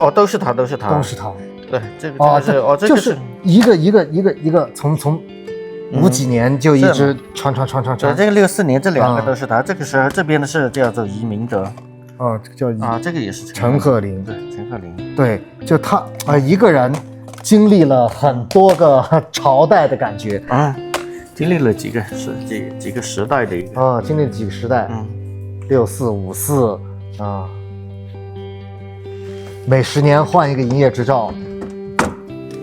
哦，都是他，都是他，都是他。对，这个是这个就是一个从50几年就一直传。对，这个64年这2个都是他，这个是这边的是叫做余明德。哦，这个叫这个也是陈鹤龄。对，陈鹤龄。对，就他一个人经历了很多个朝代的感觉啊，经历了几个时代的一个经历了几个时代，64、54每10年换一个营业执照，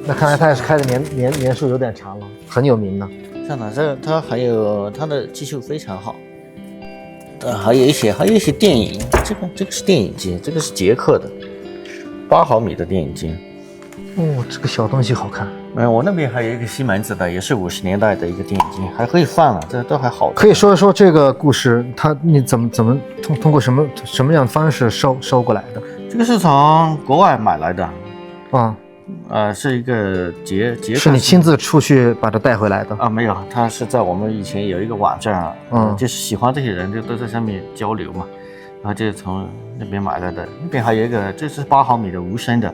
那看来他也是开的年数有点长了，很有名的。像哪这他还有他的技术非常好。还有一些电影，这个是电影机，这个是捷克的8毫米的电影机。哦，这个小东西好看。我那边还有一个西门子的，也是50年代的一个电影机，还可以放了，这都还好。可以说一说这个故事，你怎么通过什么样的方式收过来的？这个是从国外买来的是一个捷克。是你亲自出去把它带回来的？没有，它是在我们以前有一个网站就是喜欢这些人就都在上面交流嘛，然后就从那边买来的。那边还有一个，这是8毫米的无声的，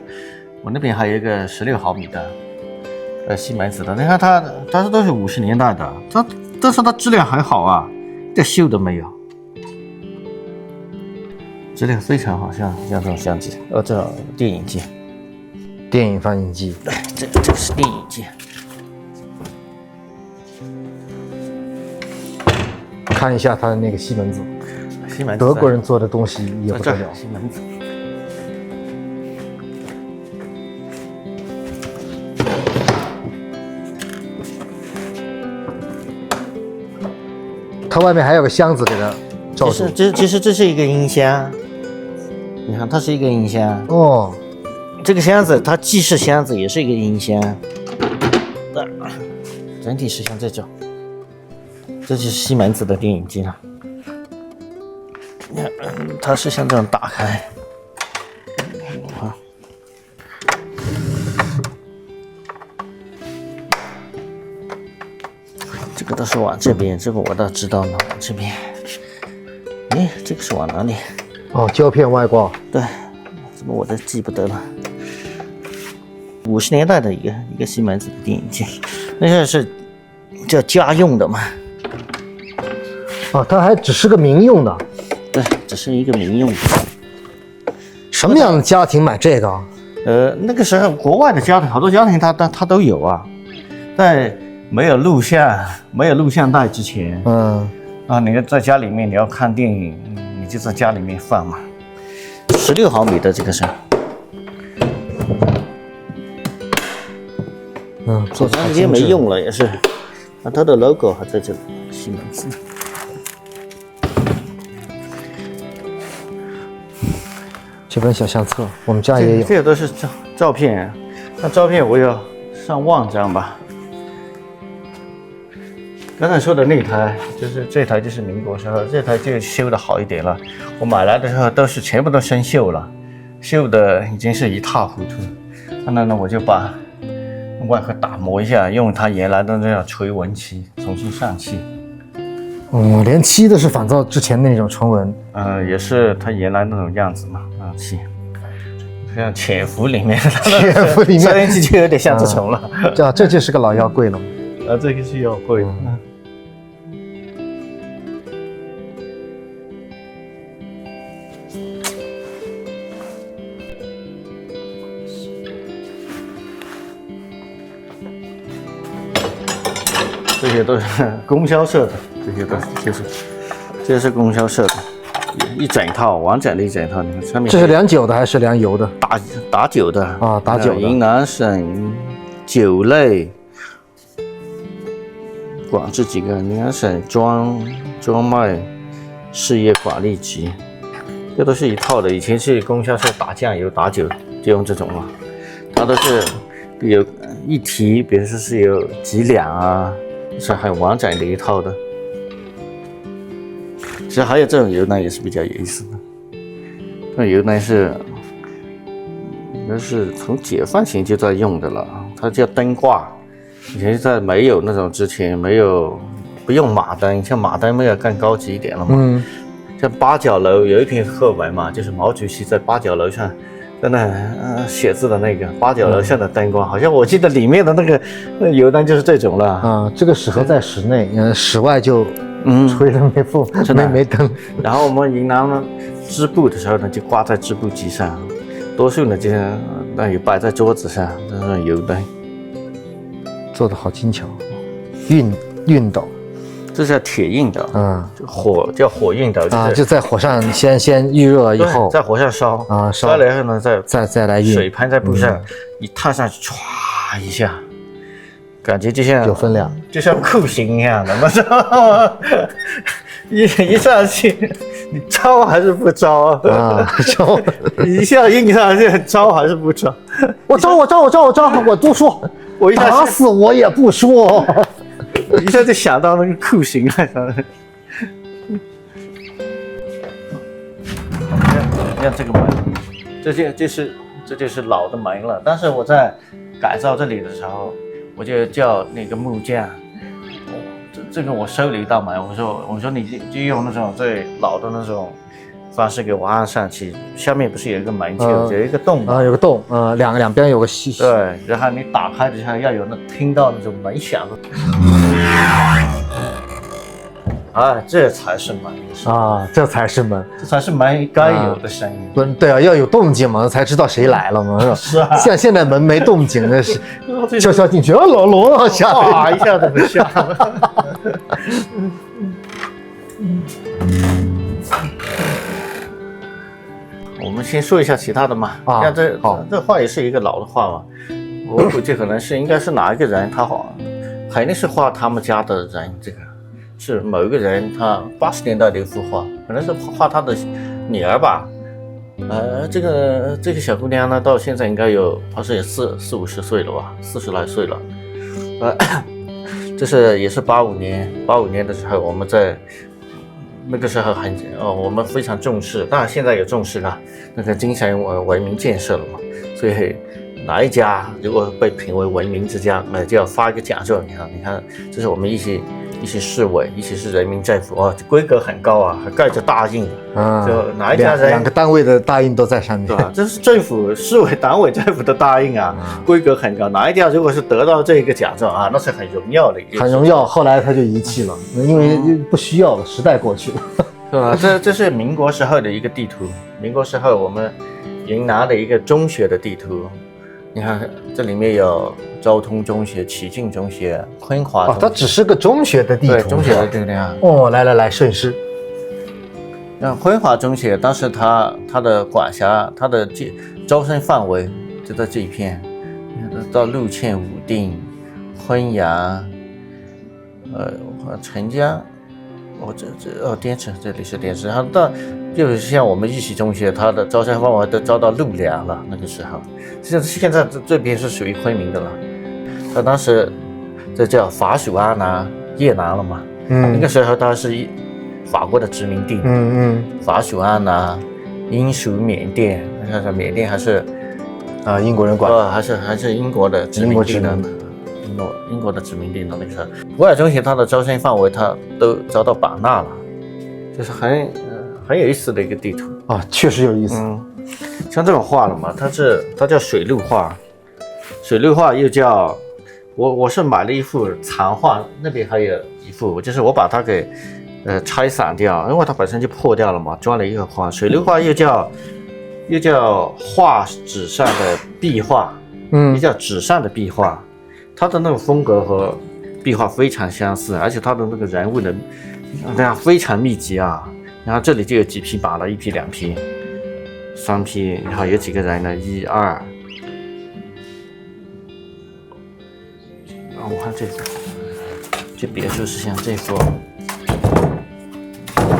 我那边还有一个16毫米的，西门子的。你看它都是50年代的，但是它质量还好啊，一点锈都没有，质量非常好，像这种相机，这种电影机。电影放映机，对，这个是电影机。看一下它的那个西门子，德德国人做的东西也不得了。西门子。它外面还有个箱子给它罩住。其实这是一个音箱，你看它是一个音箱哦。这个箱子它既是箱子也是一个音箱，整体是像这种，这就是西门子的电影机了。它是像这种打开，这个都是往这边，这个我倒知道了，往这边。这个是往哪里？胶片外挂。对，怎么我都记不得了。50年代的一个西门子的电影机，那个是叫家用的嘛？它还只是个民用的。对，只是一个民用的。什么样的家庭买这个？那个时候国外的家庭，好多家庭它都有啊，在没有录像带之前，你在家里面你要看电影，你就在家里面放嘛。16毫米的这个是。做长时间没用了也是，它的 logo 还在这里，西门子。这本小相册我们家也有。这个都是照片，那照片我有上万张吧。刚才说的那台，就是这台就是民国时候，这台就修的好一点了。我买来的时候全部都生锈了，锈的已经是一塌糊涂。那我就把外壳打磨一下，用它原来的那种锤纹漆重新上漆。连漆都是仿照之前那种纯纹。也是它原来那种样子嘛，漆。像潜伏里面，收音机就有点像这种了。这就是个老药柜了。这个是药柜。这些都是供销社的，这是供销社的，一整套完整的一整套。你看上面这是粮酒的还是粮油的？打酒的打酒的。云南省酒类管制几个，云南省专卖事业管理局，这都是一套的。以前是供销社打酱油、打酒就用这种嘛，它都是有一提，比如说是有几两啊。是很完整的一套的，其实还有这种油呢，也是比较有意思的。这油呢那是从解放前就在用的了，它叫灯挂。以前在没有那种之前不用马灯，像马灯没有更高级一点了嘛。像八角楼有一篇课文嘛，就是毛主席在八角楼上真的，写字的那个8角楼上的灯光，好像我记得里面的那个油灯就是这种了啊。这个适合在室内，室外就吹了没灯。然后我们云南呢织布的时候呢，就挂在织布机上，多数呢就那也摆在桌子上，这种油灯做的好精巧，熨斗。这是铁熨斗，叫火熨斗啊，就在火上先预热以后，在火上烧啊，烧了以后呢，再来熨，水喷在布上，一踏上去，唰一下，感觉就像有分量，就像酷刑一样的，我操！一上去，你招还是不招啊？招，一下印上去，招还是不招？我招，我多说，我打死我也不说。一下就想到那个酷刑了。你看这个门，这就是老的门了。但是我在改造这里的时候，我就叫那个木匠，这个我收了一道门，我说你就用那种最老的那种方式给我安上去。下面不是有一个门就有一个洞吗？有个洞，两边有个细。对，然后你打开的时候要有听到那种门响的。啊，这才是门啊！这才是门，这才是门该有的声音。不，对啊，要有动静嘛，才知道谁来了嘛，是吧？是啊，像现在门没动静，那是悄悄进去，老罗吓了一下子就吓了。我们先说一下其他的嘛。像这画也是一个老的画嘛，我估计可能是应该是哪一个人他画，肯定是画他们家的人这个。是某一个人，他80年代的一幅画，可能是画他的女儿吧。这个小姑娘呢，到现在应该有，好像也40-50岁了吧，40来岁了。这也是85年的时候，我们在那个时候我们非常重视，当然现在也重视了那个精神文明建设了嘛。所以哪一家如果被评为文明之家，就要发一个奖状。你看，这是我们一些市委，一些是人民政府规格很高啊，还盖着大印就哪一家人2个单位的大印都在上面，对吧？这是政府市委党委政府的大印啊，规格很高。哪一家如果是得到这个奖状啊，那是很荣耀的一个，很荣耀。后来他就遗弃了，因为不需要了，时代过去了，是吧？这是民国时候的一个地图，民国时候我们云南的一个中学的地图。你看这里面有昭通中学、启敬中学、昆华中学。它只是个中学的地图。对，中学的地图。来顺势。那昆华中学当时它的管辖，它的招生范围就在这一片，到陆倩、武定、昆阳，澄江，滇池，这里是滇池，然后到就是像我们玉溪中学，它的招生范围都招到陆良了，那个时候。现在这边是属于昆明的了，他当时这叫法属阿南越南了嘛，那个时候它是法国的殖民地，法属阿南，英属缅甸，你看缅甸还是英国人管，还是英国的殖民地呢，英国的殖民地呢，那个时候普洱中学它的招生范围它都招到版纳了，就是很有意思的一个地图啊，确实有意思。像这种画了嘛，它叫水陆画，水陆画又叫我是买了一幅残画，那边还有一幅，就是我把它给拆散掉，因为它本身就破掉了嘛，装了一个画。水陆画又叫画纸上的壁画，又叫纸上的壁画，它的那种风格和壁画非常相似，而且它的那个人物的非常密集啊。然后这里就有几匹马了，1匹、2匹、3匹，然后有几个人呢？1、2。我看这幅，这别墅是像这幅，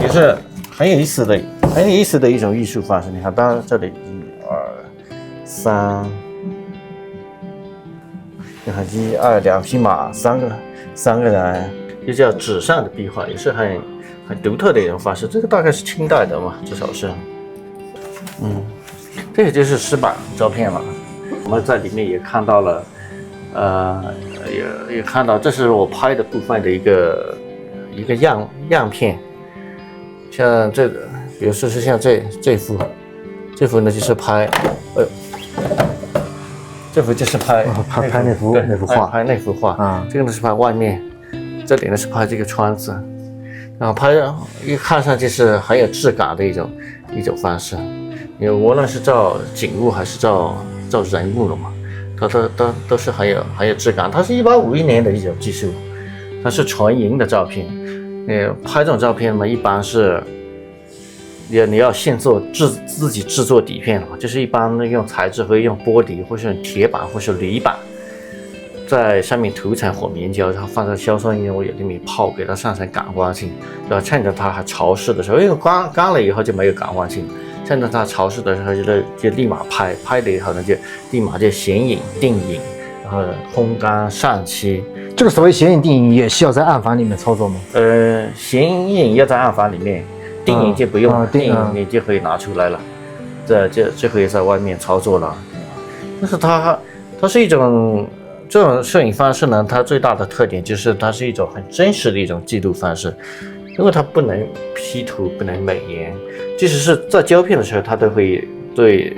也是很有意思的一种艺术方式。你看，当然这里1、2、3，你看1、2、2匹马，3个人，就叫纸上的壁画，也是很独特的一种方式。这个大概是清代的嘛，至少是。这个就是石板照片了。我们在里面也看到了，也看到这是我拍的部分的一个样片。像这个，比如说是像这幅，这幅呢就是拍，这幅就是拍拍那幅画，拍那幅画啊。这个呢是拍外面，这里呢是拍这个窗子，然后拍一看上去是很有质感的一种方式。因为无论是照景物还是照人物了嘛，它都是很有质感。它是1851年的一种技术，它是纯银的照片。拍这种照片嘛，一般是你要现做自己制作底片的嘛，就是一般用材质会用玻璃或是铁板或是铝板，在上面涂层火棉胶，然后放在硝酸烟里面泡，给它上层感光性，然后趁着它还潮湿的时候，因为干了以后就没有感光性，趁着它潮湿的时候就立马拍了以后呢，就立马就显影定影，然后烘干上漆。这个所谓显影定影也需要在暗房里面操作吗？显影要在暗房里面，定影就不用，定影你就可以拿出来了，这可以在外面操作了。但是它是一种这种摄影方式呢，它最大的特点就是它是一种很真实的一种记录方式，因为它不能 P 图，不能美颜，即使是在胶片的时候，它都会对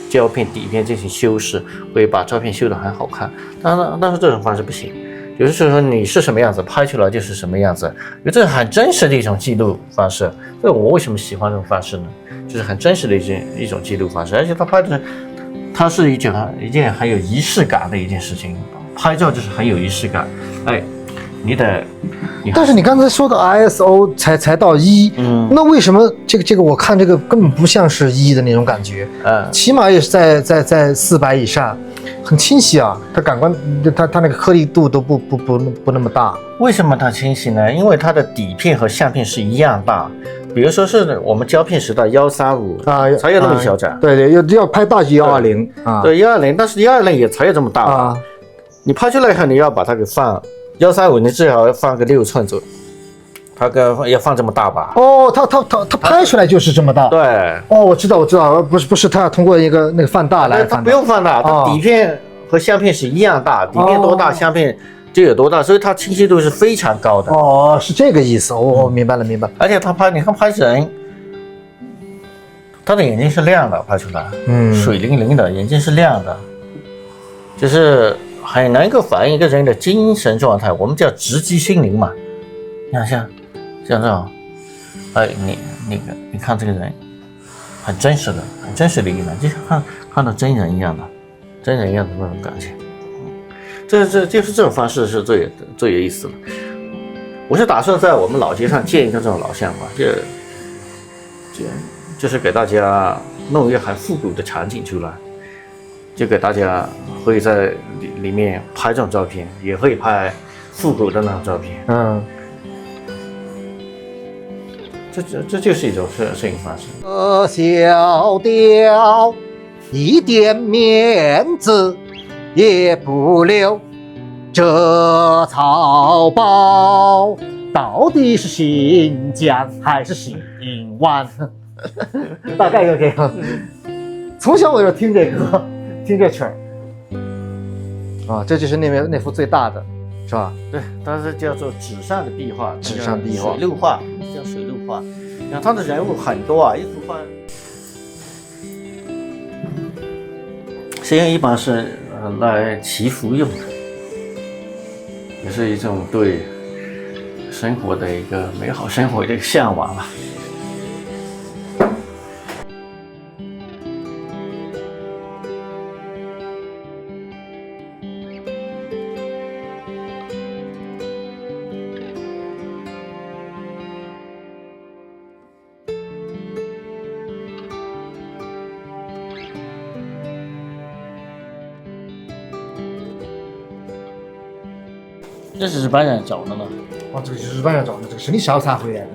胶片底片进行修饰，会把照片修得很好看。但是这种方式不行。有的时候你是什么样子，拍出来就是什么样子，因为这是很真实的一种记录方式。所以我为什么喜欢这种方式呢？就是很真实的一种记录方式，而且它是一件很有仪式感的一件事情。拍照就是很有仪式感，但是你刚才说的 ISO 才到1，那为什么这个我看这个根本不像是1的那种感觉？起码也是在400以上。很清晰啊，它感官，它那个颗粒度都不那么大。为什么它清晰呢？因为它的底片和相片是一样大。比如说是我们胶片时代135才有那么小展。对，要拍大就120啊。对120，但是120也才有这么大啊。你拍出来以后，你要把它给放135，你至少要放个6寸左右。它要放这么大吧？哦，它拍出来就是这么大。对。哦，我知道，不是，它要通过那个放大来。它不用放大，它底片和相片是一样大，底片多大，相片就有多大，所以它清晰度是非常高的。哦，是这个意思。我明白了。而且你看拍人，他的眼睛是亮的，拍出来，水灵灵的，眼睛是亮的，就是很能够反映一个人的精神状态，我们叫直击心灵嘛。你看像这种，你看这个人，很真实的一个人，就像看到真人一样的那种感觉。这就是这种方式是最有意思的。我是打算在我们老街上建一个这种老像嘛，就是给大家弄一个很复古的场景出来，就给大家会在里面拍这种照片，也会拍复古的那种照片。这就是一种摄影方式。小调，一点面子也不留，这草包到底是新疆还是新湾？大概就这样。从小我就听这歌，听这曲儿。这就是那幅最大的。是吧？对，它是叫做纸上的壁画，纸上壁画，水陆画，叫水陆画。你看它的人物很多啊，一幅画。实际上一般是来祈福用的，也是一种对生活的一个美好生活的一个向往吧。这是日本人找的了。这个是日本人找的，这个是你小三回来的。